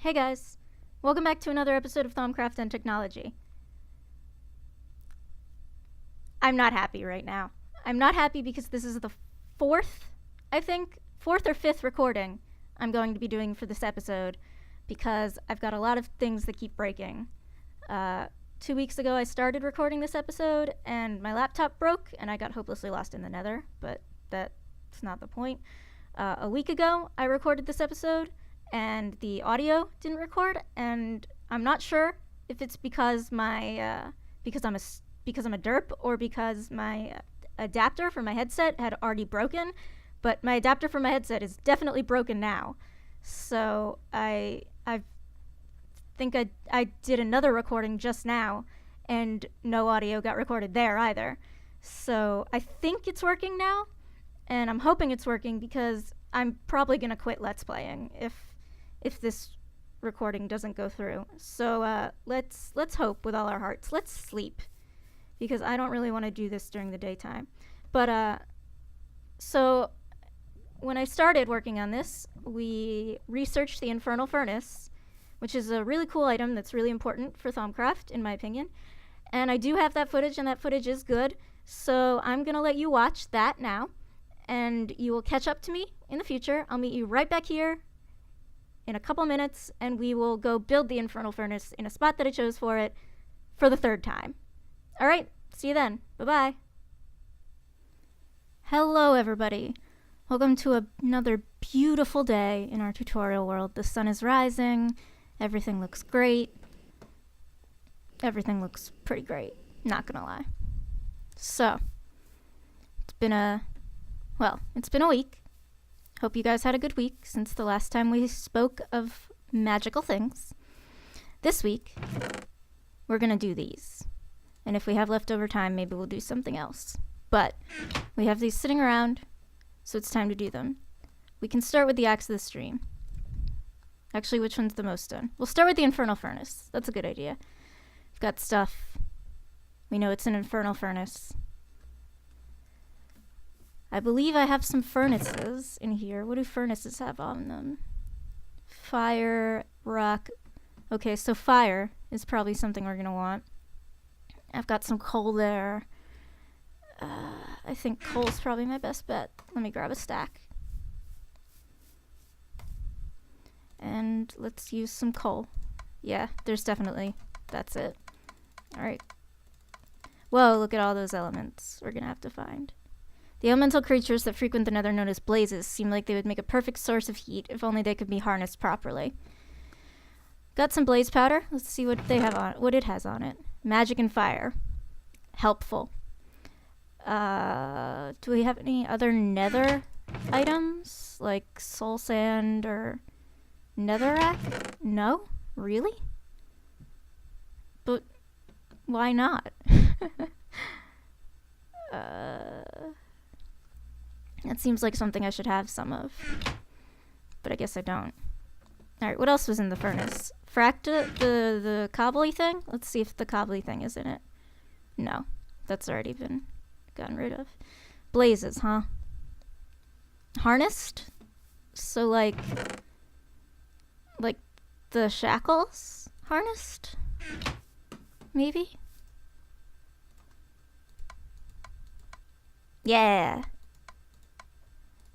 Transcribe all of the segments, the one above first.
Hey guys, welcome back to another episode of Thaumcraft and Technology. I'm not happy right now. I'm not happy because this is the fourth or fifth recording I'm going to be doing for this episode because I've got a lot of things that keep breaking. 2 weeks ago I started recording this episode and my laptop broke and I got hopelessly lost in the nether, but that's not the point. A week ago I recorded this episode and the audio didn't record, and I'm not sure if it's because I'm a derp or because my adapter for my headset had already broken, but my adapter for my headset is definitely broken now. So I think I did another recording just now and no audio got recorded there either. So I think it's working now, and I'm hoping it's working because I'm probably gonna quit Let's Playing if this recording doesn't go through. So let's hope with all our hearts. Let's sleep, because I don't really want to do this during the daytime. But so when I started working on this, we researched the Infernal Furnace, which is a really cool item that's really important for Thaumcraft, in my opinion. And I do have that footage, and that footage is good. So I'm going to let you watch that now, and you will catch up to me in the future. I'll meet you right back here in a couple minutes, and we will go build the Infernal Furnace in a spot that I chose for it for the third time. Alright, see you then. Bye-bye. Hello, everybody. Welcome to another beautiful day in our tutorial world. The sun is rising. Everything looks great. Everything looks pretty great, not gonna lie. So, it's been a week. Hope you guys had a good week since the last time we spoke of magical things. This week, we're gonna do these. And if we have leftover time, maybe we'll do something else. But we have these sitting around, so it's time to do them. We can start with the Axe of the Stream. Actually, which one's the most done? We'll start with the Infernal Furnace. That's a good idea. We've got stuff. We know it's an Infernal Furnace. I believe I have some furnaces in here. What do furnaces have on them? Fire, rock. Okay, so fire is probably something we're gonna want. I've got some coal there. I think coal's probably my best bet. Let me grab a stack. And let's use some coal. Yeah, there's definitely. That's it. Alright. Whoa, look at all those elements we're gonna have to find. The elemental creatures that frequent the nether, known as blazes, seem like they would make a perfect source of heat if only they could be harnessed properly. Got some blaze powder. Let's see what they have on what it has on it. Magic and fire. Helpful. Do we have any other nether items? Like soul sand or netherrack? No? Really? But why not? That seems like something I should have some of. But I guess I don't. Alright, what else was in the furnace? Fracta, the cobbly thing? Let's see if the cobbly thing is in it. No, that's already been gotten rid of. Blazes, huh? Harnessed? So like the shackles? Harnessed? Maybe? Yeah.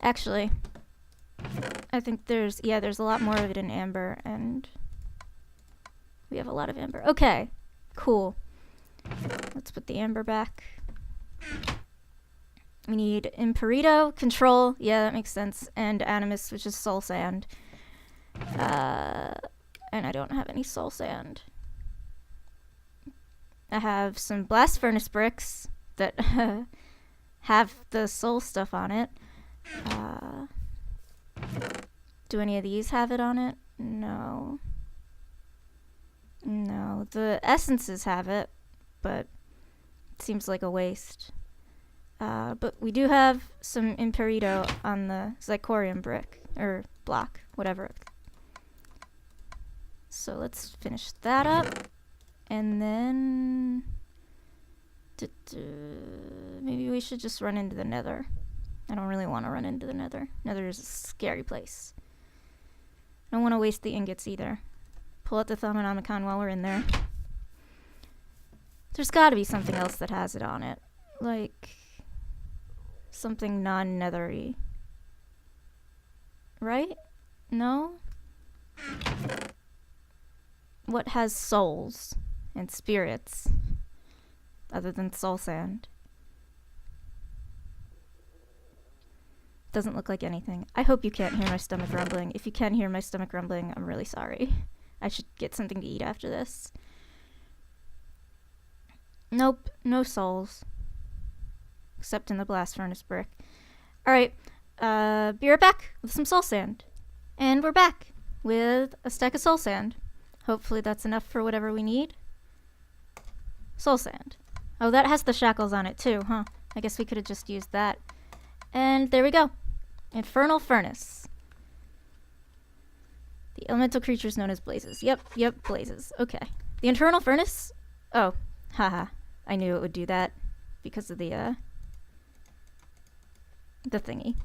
Actually, I think there's a lot more of it in amber, and we have a lot of amber. Okay, cool. Let's put the amber back. We need Imperito, Control, yeah, that makes sense, and Animus, which is soul sand. And I don't have any soul sand. I have some blast furnace bricks that have the soul stuff on it. Do any of these have it on it? No. No. The essences have it, but it seems like a waste. But we do have some Imperito on the Zicorium brick, or block, whatever. So let's finish that up, and then maybe we should just run into the nether. I don't really want to run into the nether. Nether is a scary place. I don't want to waste the ingots either. pull out the Thaumanomicon while we're in there. There's gotta be something else that has it on it. Like, something non-nethery. Right? No? What has souls and spirits other than soul sand? Doesn't look like anything. I hope you can't hear my stomach rumbling. If you can hear my stomach rumbling, I'm really sorry. I should get something to eat after this. Nope, no souls. Except in the blast furnace brick. Alright, be right back with some soul sand. And we're back with a stack of soul sand. Hopefully that's enough for whatever we need. Soul sand. Oh, that has the shackles on it too, huh? I guess we could have just used that. And there we go. Infernal Furnace. The elemental creatures known as blazes. Yep, blazes. Okay. The Infernal Furnace? Oh, haha. I knew it would do that because of the thingy.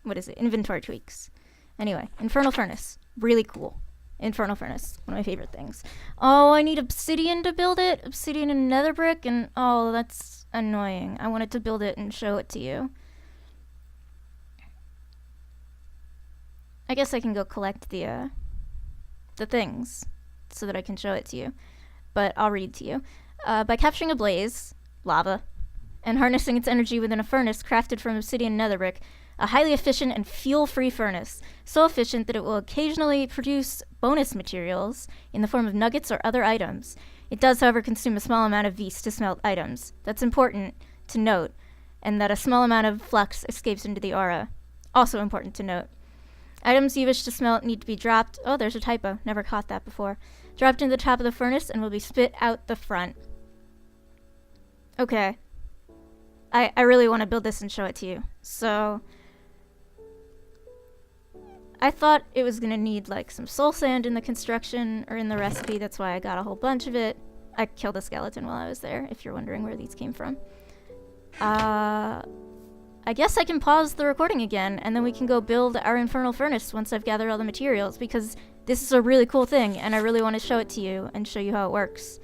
What is it? Inventory tweaks. Anyway, Infernal Furnace. Really cool. Infernal Furnace. One of my favorite things. Oh, I need obsidian to build it. Obsidian and nether brick, and oh, that's annoying. I wanted to build it and show it to you. I guess I can go collect the things so that I can show it to you. But I'll read to you. By capturing a blaze, lava, and harnessing its energy within a furnace crafted from obsidian and nether brick, a highly efficient and fuel-free furnace, so efficient that it will occasionally produce bonus materials in the form of nuggets or other items. It does, however, consume a small amount of vis to smelt items. That's important to note, and that a small amount of flux escapes into the aura. Also important to note. Items you wish to smelt need to be dropped. Oh, there's a typo. Never caught that before. Dropped into the top of the furnace and will be spit out the front. Okay. I really want to build this and show it to you. So I thought it was going to need like some soul sand in the construction or in the recipe. That's why I got a whole bunch of it. I killed a skeleton while I was there, if you're wondering where these came from. I guess I can pause the recording again, and then we can go build our Infernal Furnace once I've gathered all the materials, because this is a really cool thing, and I really want to show it to you and show you how it works.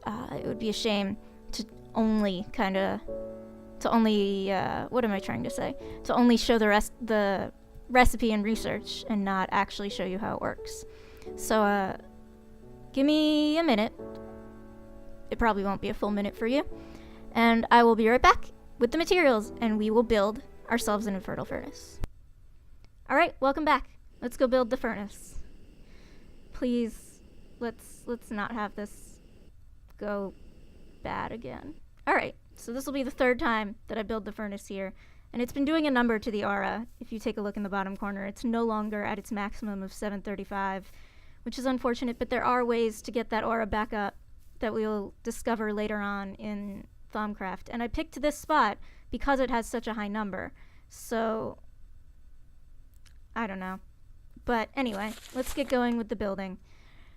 It would be a shame to only what am I trying to say? To only show the recipe and research and not actually show you how it works. So, give me a minute. It probably won't be a full minute for you. And I will be right back with the materials, and we will build ourselves an Infernal Furnace. Alright, welcome back. Let's go build the furnace. Please, let's not have this go bad again. Alright, so this will be the third time that I build the furnace here, and it's been doing a number to the aura. If you take a look in the bottom corner, it's no longer at its maximum of 735, which is unfortunate, but there are ways to get that aura back up that we'll discover later on in Thaumcraft. And I picked this spot because it has such a high number. So, I don't know. But anyway, let's get going with the building.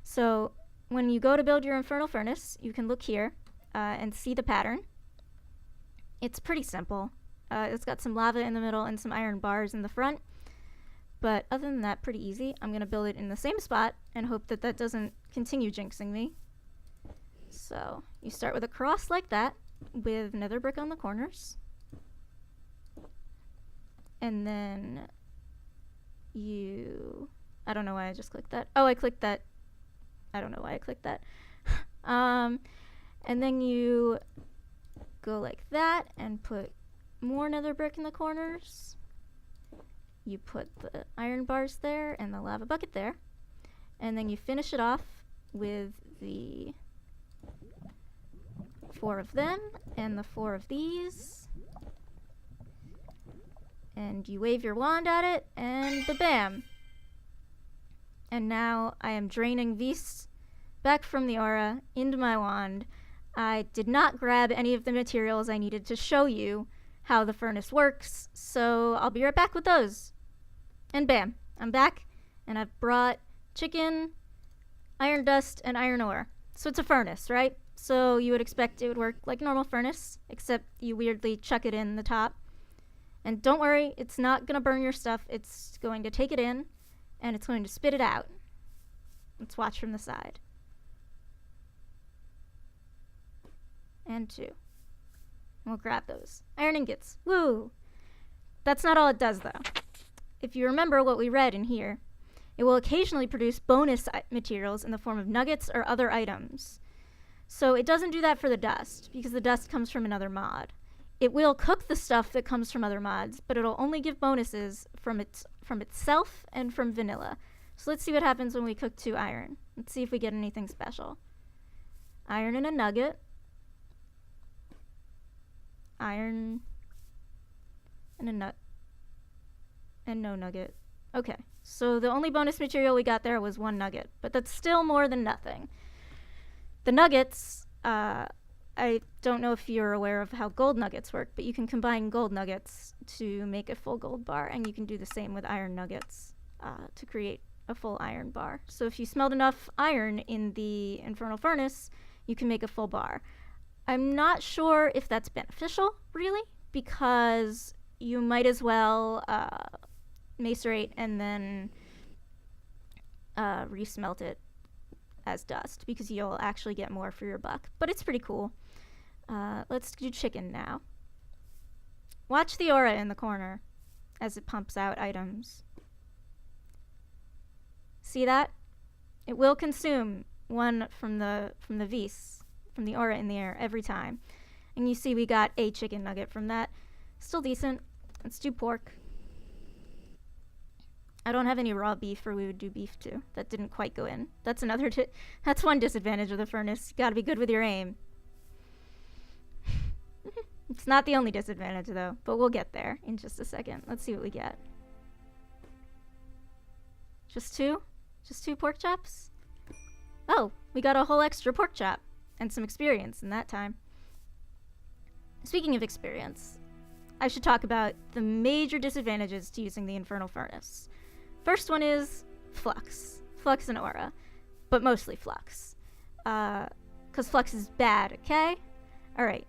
So, when you go to build your Infernal Furnace, you can look here and see the pattern. It's pretty simple. It's got some lava in the middle and some iron bars in the front. But other than that, pretty easy. I'm going to build it in the same spot and hope that that doesn't continue jinxing me. So, you start with a cross like that, with nether brick on the corners. And then I don't know why I just clicked that. Oh, I clicked that. I don't know why I clicked that. And then you go like that and put more nether brick in the corners. You put the iron bars there and the lava bucket there. And then you finish it off with the 4 of them and the 4 of these. And you wave your wand at it and bam. And now I am draining vis back from the aura into my wand. I did not grab any of the materials I needed to show you how the furnace works, so I'll be right back with those. And bam, I'm back, and I've brought chicken, iron dust, and iron ore. So it's a furnace, right? So you would expect it would work like a normal furnace, except you weirdly chuck it in the top. And don't worry, it's not going to burn your stuff. It's going to take it in, and it's going to spit it out. Let's watch from the side. And 2. We'll grab those. Iron ingots. Woo! That's not all it does, though. If you remember what we read in here, it will occasionally produce bonus materials in the form of nuggets or other items. So it doesn't do that for the dust, because the dust comes from another mod. It will cook the stuff that comes from other mods, but it'll only give bonuses from itself and from vanilla. So let's see what happens when we cook 2 iron. Let's see if we get anything special. Iron and a nugget. Iron and a nut. And no nugget. Okay, so the only bonus material we got there was 1 nugget, but that's still more than nothing. The nuggets, I don't know if you're aware of how gold nuggets work, but you can combine gold nuggets to make a full gold bar, and you can do the same with iron nuggets to create a full iron bar. So if you smelled enough iron in the Infernal Furnace, you can make a full bar. I'm not sure if that's beneficial, really, because you might as well macerate and then resmelt it as dust, because you'll actually get more for your buck. But it's pretty cool. Let's do chicken now. Watch the aura in the corner as it pumps out items. See that? It will consume 1 from the vis, from the aura in the air every time. And you see we got a chicken nugget from that. Still decent. Let's do pork. I don't have any raw beef, or we would do beef too. That didn't quite go in. That's another that's one disadvantage of the furnace. You gotta be good with your aim. It's not the only disadvantage though, but we'll get there in just a second. Let's see what we get. Just 2? Just 2 pork chops? Oh, we got a whole extra pork chop and some experience in that time. Speaking of experience, I should talk about the major disadvantages to using the Infernal Furnace. First one is flux. Flux and aura, but mostly flux. 'Cause flux is bad, okay? Alright.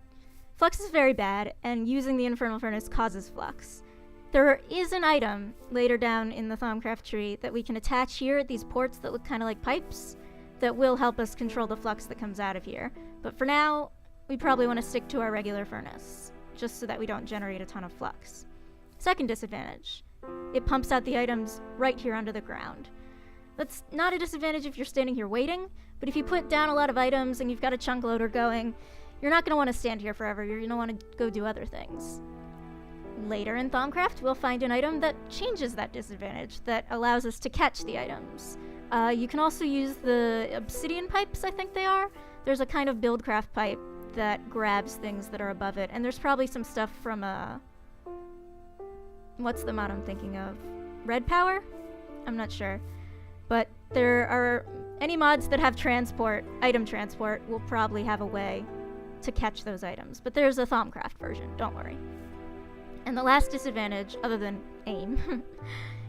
Flux is very bad, and using the Infernal Furnace causes flux. There is an item later down in the Thaumcraft tree that we can attach here at these ports that look kind of like pipes that will help us control the flux that comes out of here. But for now, we probably want to stick to our regular furnace, just so that we don't generate a ton of flux. Second disadvantage. It pumps out the items right here under the ground. That's not a disadvantage if you're standing here waiting, but if you put down a lot of items and you've got a chunk loader going, you're not going to want to stand here forever. You're going to want to go do other things. Later in Thaumcraft, we'll find an item that changes that disadvantage, that allows us to catch the items. You can also use the obsidian pipes, I think they are. There's a kind of buildcraft pipe that grabs things that are above it, and there's probably some stuff from what's the mod I'm thinking of? Red Power? I'm not sure. But there are any mods that have transport, item transport, will probably have a way to catch those items. But there's a Thaumcraft version, don't worry. And the last disadvantage, other than aim,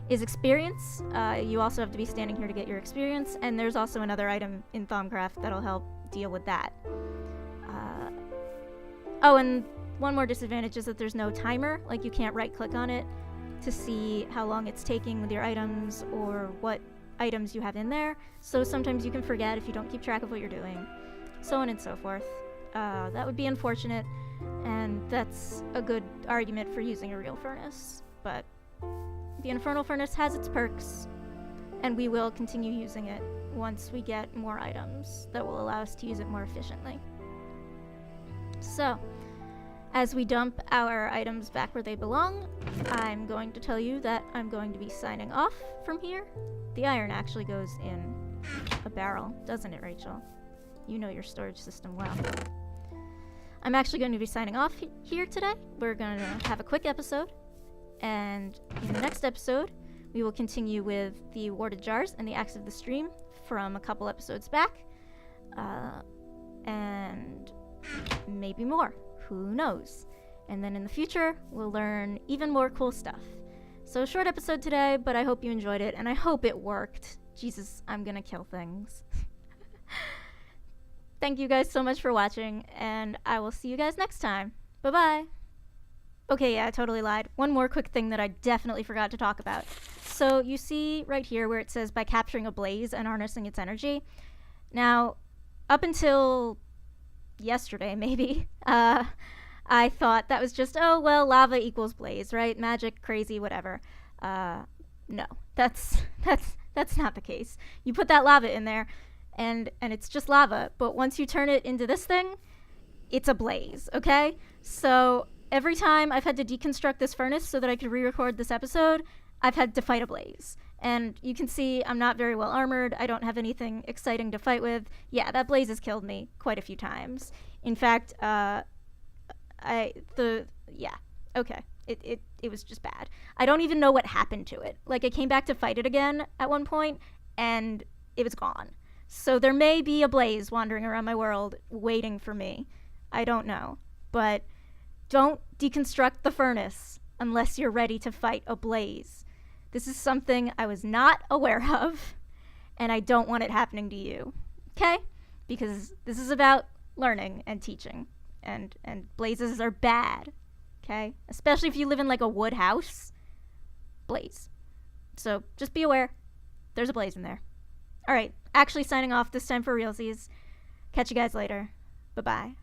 is experience. You also have to be standing here to get your experience, and there's also another item in Thaumcraft that'll help deal with that. Oh, and one more disadvantage is that there's no timer. Like, you can't right-click on it to see how long it's taking with your items or what items you have in there. So sometimes you can forget if you don't keep track of what you're doing. So on and so forth. That would be unfortunate, and that's a good argument for using a real furnace. But the Infernal Furnace has its perks, and we will continue using it once we get more items that will allow us to use it more efficiently. So, as we dump our items back where they belong, I'm going to tell you that I'm going to be signing off from here. The iron actually goes in a barrel, doesn't it, Rachel? You know your storage system well. I'm actually going to be signing off here today. We're going to have a quick episode, and in the next episode, we will continue with the warded jars and the axe of the stream from a couple episodes back, and maybe more. Who knows? And then in the future, we'll learn even more cool stuff. So short episode today, but I hope you enjoyed it, and I hope it worked. Jesus, I'm gonna kill things. Thank you guys so much for watching, and I will see you guys next time. Bye-bye. Okay, yeah, I totally lied. One more quick thing that I definitely forgot to talk about. So you see right here where it says by capturing a blaze and harnessing its energy. Now, up until yesterday, maybe, I thought that was just, oh, well, lava equals blaze, right? Magic, crazy, whatever. No, that's not the case. You put that lava in there, and it's just lava. But once you turn it into this thing, it's a blaze, okay? So every time I've had to deconstruct this furnace so that I could re-record this episode, I've had to fight a blaze. And you can see I'm not very well armored. I don't have anything exciting to fight with. Yeah, that blaze has killed me quite a few times. In fact, okay. It was just bad. I don't even know what happened to it. Like, I came back to fight it again at one point, and it was gone. So there may be a blaze wandering around my world waiting for me. I don't know. But don't deconstruct the furnace unless you're ready to fight a blaze. This is something I was not aware of, and I don't want it happening to you. Okay? Because this is about learning and teaching, and blazes are bad. Okay? Especially if you live in like a wood house. Blaze. So just be aware. There's a blaze in there. Alright, actually signing off this time for realsies. Catch you guys later. Bye-bye.